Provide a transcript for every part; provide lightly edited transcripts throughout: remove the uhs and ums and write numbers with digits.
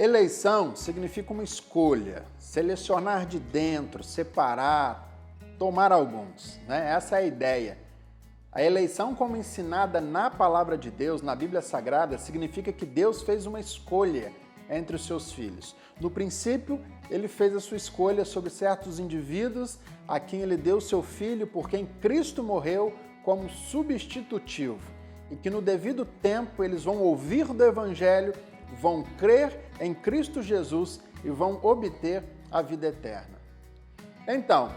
Eleição significa uma escolha, selecionar de dentro, separar, tomar alguns, né? Essa é a ideia. A eleição, como ensinada na palavra de Deus, na Bíblia Sagrada, significa que Deus fez uma escolha entre os seus filhos. No princípio, ele fez a sua escolha sobre certos indivíduos a quem ele deu seu filho, por quem Cristo morreu como substitutivo. E que no devido tempo eles vão ouvir do Evangelho, vão crer em Cristo Jesus e vão obter a vida eterna. Então,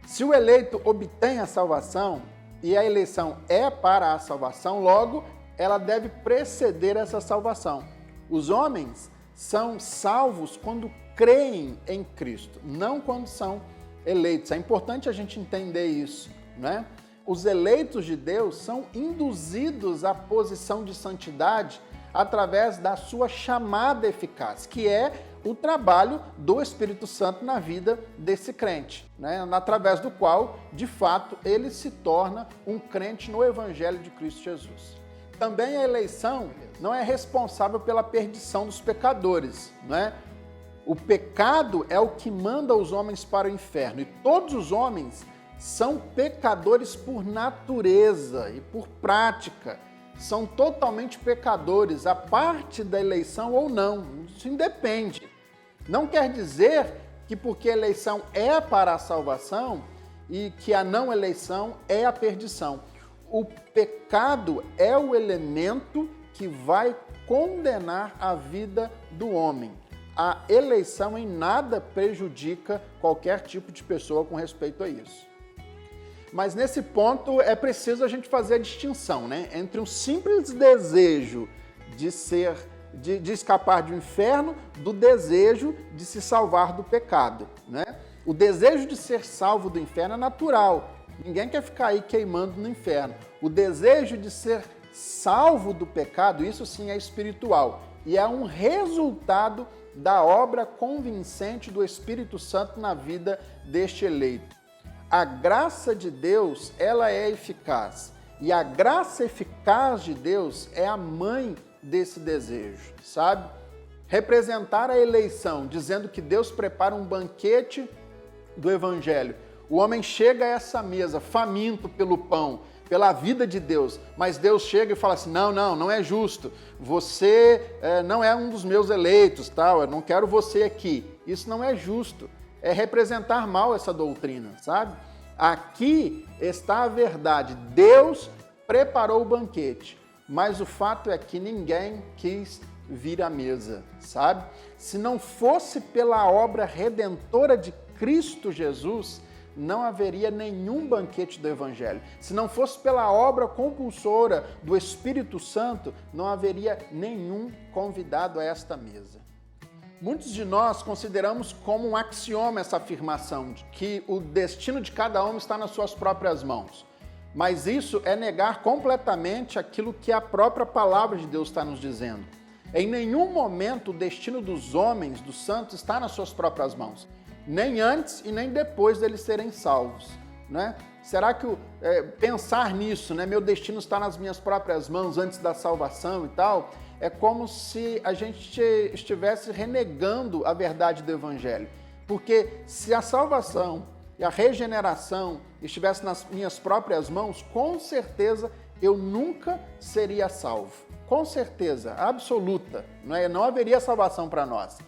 se o eleito obtém a salvação e a eleição é para a salvação, logo ela deve preceder essa salvação. Os homens são salvos quando creem em Cristo, não quando são eleitos. É importante a gente entender isso, né? Os eleitos de Deus são induzidos à posição de santidade através da sua chamada eficaz, que é o trabalho do Espírito Santo na vida desse crente, né? Através do qual, de fato, ele se torna um crente no Evangelho de Cristo Jesus. Também a eleição não é responsável pela perdição dos pecadores, né? O pecado é o que manda os homens para o inferno, e todos os homens são pecadores por natureza e por prática. São totalmente pecadores, a parte da eleição ou não, isso independe. Não quer dizer que porque a eleição é para a salvação e que a não eleição é a perdição. O pecado é o elemento que vai condenar a vida do homem. A eleição em nada prejudica qualquer tipo de pessoa com respeito a isso. Mas nesse ponto é preciso a gente fazer a distinção, né, entre um simples desejo de escapar do inferno do desejo de se salvar do pecado, né? O desejo de ser salvo do inferno é natural. Ninguém quer ficar aí queimando no inferno. O desejo de ser salvo do pecado, isso sim é espiritual e é um resultado da obra convincente do Espírito Santo na vida deste eleito. A graça de Deus, ela é eficaz. E a graça eficaz de Deus é a mãe desse desejo, sabe? Representar a eleição, dizendo que Deus prepara um banquete do Evangelho. O homem chega a essa mesa faminto pelo pão, pela vida de Deus, mas Deus chega e fala assim, não é justo. Você não é um dos meus eleitos, tal, eu não quero você aqui. Isso não é justo. É representar mal essa doutrina, sabe? Aqui está a verdade. Deus preparou o banquete, mas o fato é que ninguém quis vir à mesa, sabe? Se não fosse pela obra redentora de Cristo Jesus, não haveria nenhum banquete do Evangelho. Se não fosse pela obra compulsora do Espírito Santo, não haveria nenhum convidado a esta mesa. Muitos de nós consideramos como um axioma essa afirmação de que o destino de cada homem está nas suas próprias mãos. Mas isso é negar completamente aquilo que a própria palavra de Deus está nos dizendo. Em nenhum momento o destino dos homens, dos santos, está nas suas próprias mãos. Nem antes e nem depois deles serem salvos, né? Será que pensar nisso, né? Meu destino está nas minhas próprias mãos antes da salvação e tal, é como se a gente estivesse renegando a verdade do Evangelho. Porque se a salvação e a regeneração estivesse nas minhas próprias mãos, com certeza eu nunca seria salvo. Com certeza, absoluta, não haveria salvação para nós.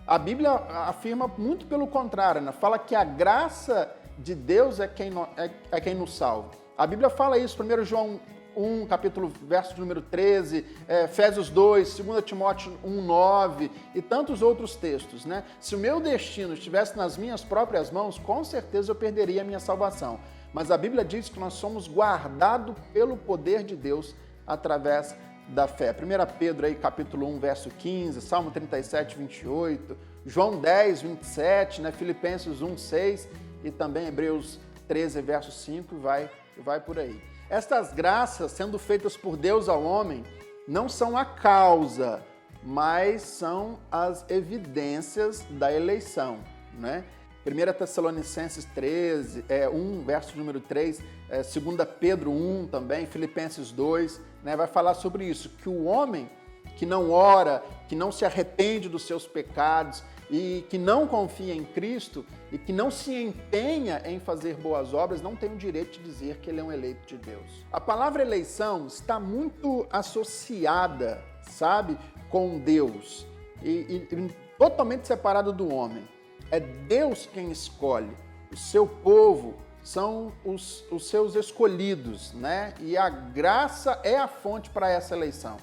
A Bíblia afirma muito pelo contrário, né? Fala que a graça de Deus é quem nos salva. A Bíblia fala isso, 1 João 1, verso de número 13, Efésios 2, 2 Timóteo 1, 9 e tantos outros textos, né? Se o meu destino estivesse nas minhas próprias mãos, com certeza eu perderia a minha salvação. Mas a Bíblia diz que nós somos guardados pelo poder de Deus através da fé. 1 Pedro, aí, capítulo 1, verso 15, Salmo 37, 28, João 10, 27, né? Filipenses 1, 6 e também Hebreus 13, verso 5 e vai por aí. Estas graças, sendo feitas por Deus ao homem, não são a causa, mas são as evidências da eleição, né? 1 Tessalonicenses 1, verso número 3, 2 Pedro 1 também, Filipenses 2, né, vai falar sobre isso, que o homem que não ora, que não se arrepende dos seus pecados e que não confia em Cristo e que não se empenha em fazer boas obras, não tem o direito de dizer que ele é um eleito de Deus. A palavra eleição está muito associada, sabe, com Deus e totalmente separado do homem. É Deus quem escolhe. O seu povo são os seus escolhidos, né? E a graça é a fonte para essa eleição.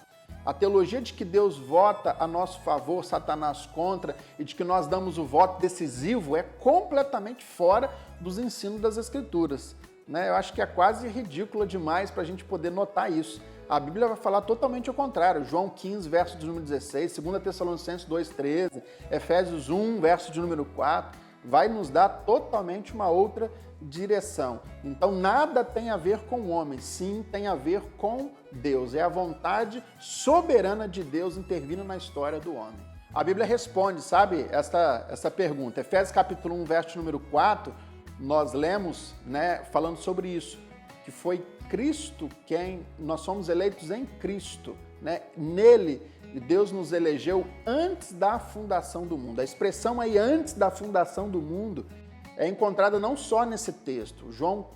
A teologia de que Deus vota a nosso favor, Satanás contra, e de que nós damos o voto decisivo é completamente fora dos ensinos das Escrituras, né? Eu acho que é quase ridícula demais para a gente poder notar isso. A Bíblia vai falar totalmente o contrário. João 15, verso de número 16, 2 Tessalonicenses 2,13, Efésios 1, verso de número 4, vai nos dar totalmente uma outra direção. Então, nada tem a ver com o homem, sim, tem a ver com Deus. É a vontade soberana de Deus intervindo na história do homem. A Bíblia responde, sabe, essa pergunta. Efésios capítulo 1, verso número 4, nós lemos, né, falando sobre isso, que foi Cristo quem, nós somos eleitos em Cristo, né? Nele, Deus nos elegeu antes da fundação do mundo. A expressão aí, antes da fundação do mundo, é encontrada não só nesse texto. João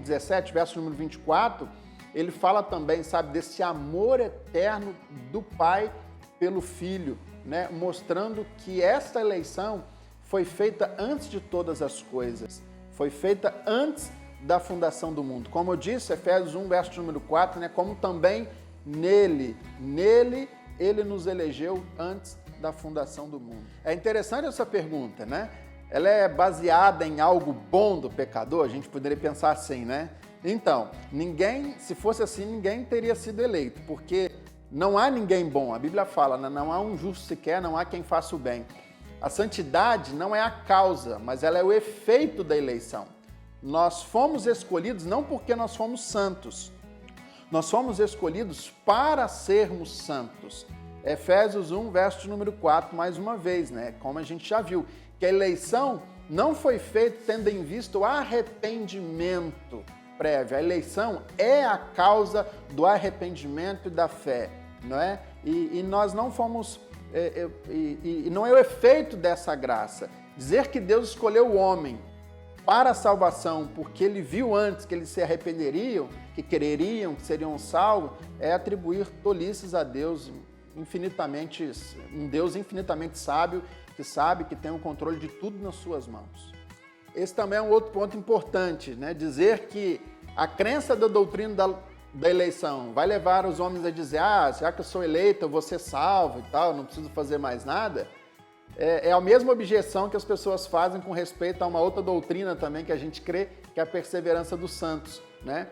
17, verso número 24, ele fala também, sabe, desse amor eterno do Pai pelo Filho, né? Mostrando que esta eleição foi feita antes de todas as coisas. Foi feita antes da fundação do mundo. Como eu disse, Efésios 1, verso número 4, né? Como também nele ele nos elegeu antes da fundação do mundo. É interessante essa pergunta, né? Ela é baseada em algo bom do pecador? A gente poderia pensar assim, né? Então, se fosse assim, ninguém teria sido eleito, porque não há ninguém bom. A Bíblia fala, né? Não há um justo sequer, não há quem faça o bem. A santidade não é a causa, mas ela é o efeito da eleição. Nós fomos escolhidos não porque nós fomos santos, nós fomos escolhidos para sermos santos. Efésios 1, verso número 4, mais uma vez, né? Como a gente já viu, que a eleição não foi feita tendo em vista o arrependimento prévio. A eleição é a causa do arrependimento e da fé, não é? E nós não fomos... E não é o efeito dessa graça. Dizer que Deus escolheu o homem para a salvação, porque ele viu antes que eles se arrependeriam, que quereriam, que seriam salvos, é atribuir tolices a Deus, um Deus infinitamente sábio, que sabe que tem o controle de tudo nas suas mãos. Esse também é um outro ponto importante, né? Dizer que a crença da doutrina da eleição vai levar os homens a dizer, já que eu sou eleito, eu vou ser salvo e tal, não preciso fazer mais nada. É a mesma objeção que as pessoas fazem com respeito a uma outra doutrina também que a gente crê, que é a perseverança dos santos, né?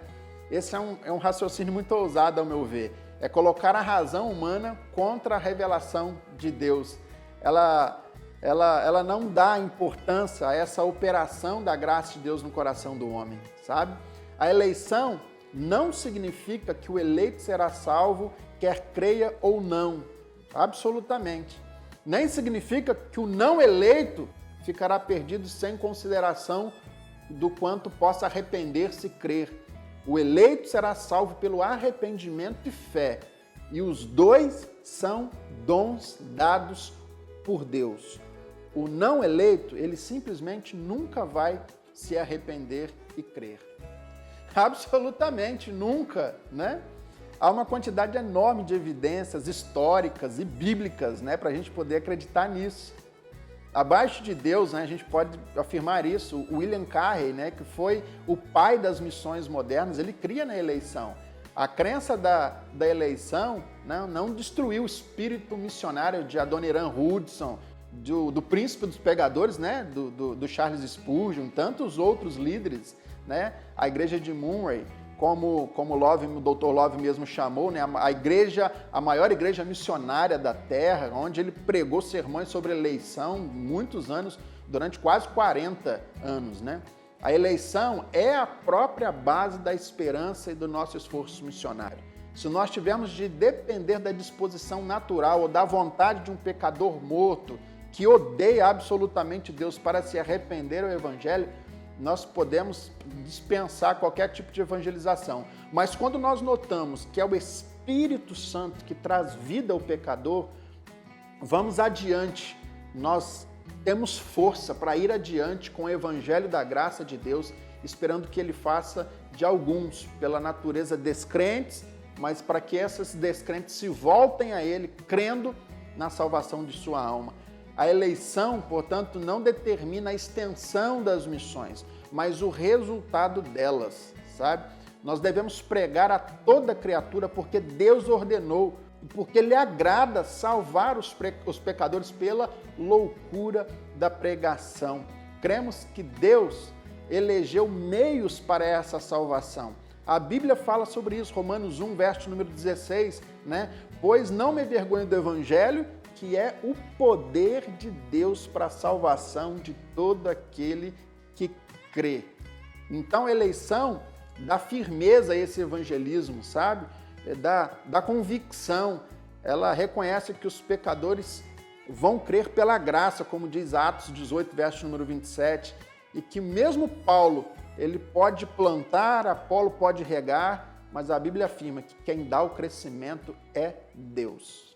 Esse é um raciocínio muito ousado, ao meu ver. É colocar a razão humana contra a revelação de Deus. Ela não dá importância a essa operação da graça de Deus no coração do homem, sabe? A eleição não significa que o eleito será salvo, quer creia ou não, absolutamente. Nem significa que o não eleito ficará perdido sem consideração do quanto possa arrepender-se e crer. O eleito será salvo pelo arrependimento e fé. E os dois são dons dados por Deus. O não eleito, ele simplesmente nunca vai se arrepender e crer. Absolutamente nunca, né? Há uma quantidade enorme de evidências históricas e bíblicas, né, para a gente poder acreditar nisso. Abaixo de Deus, né, a gente pode afirmar isso. O William Carey, né, que foi o pai das missões modernas, ele cria na eleição. A crença da eleição não destruiu o espírito missionário de Adoniram Hudson, do príncipe dos pregadores, né, do Charles Spurgeon, tantos outros líderes, né, a igreja de Murray, como o Dr. Love mesmo chamou, né, a maior igreja missionária da Terra, onde ele pregou sermões sobre eleição muitos anos, durante quase 40 anos, né? A eleição é a própria base da esperança e do nosso esforço missionário. Se nós tivermos de depender da disposição natural ou da vontade de um pecador morto que odeia absolutamente Deus para se arrepender ao Evangelho, nós podemos dispensar qualquer tipo de evangelização. Mas quando nós notamos que é o Espírito Espírito Santo que traz vida ao pecador, vamos adiante. Nós temos força para ir adiante com o evangelho da graça de Deus, esperando que ele faça de alguns, pela natureza descrentes, mas para que esses descrentes se voltem a ele, crendo na salvação de sua alma. A eleição, portanto, não determina a extensão das missões, mas o resultado delas, sabe? Nós devemos pregar a toda criatura porque Deus ordenou, porque lhe agrada salvar os pecadores pela loucura da pregação. Cremos que Deus elegeu meios para essa salvação. A Bíblia fala sobre isso, Romanos 1, verso número 16, né? Pois não me envergonho do evangelho, que é o poder de Deus para a salvação de todo aquele que crê. Então, a eleição dá firmeza a esse evangelismo, sabe? Da convicção. Ela reconhece que os pecadores vão crer pela graça, como diz Atos 18, verso número 27, e que mesmo Paulo, ele pode plantar, Apolo pode regar, mas a Bíblia afirma que quem dá o crescimento é Deus.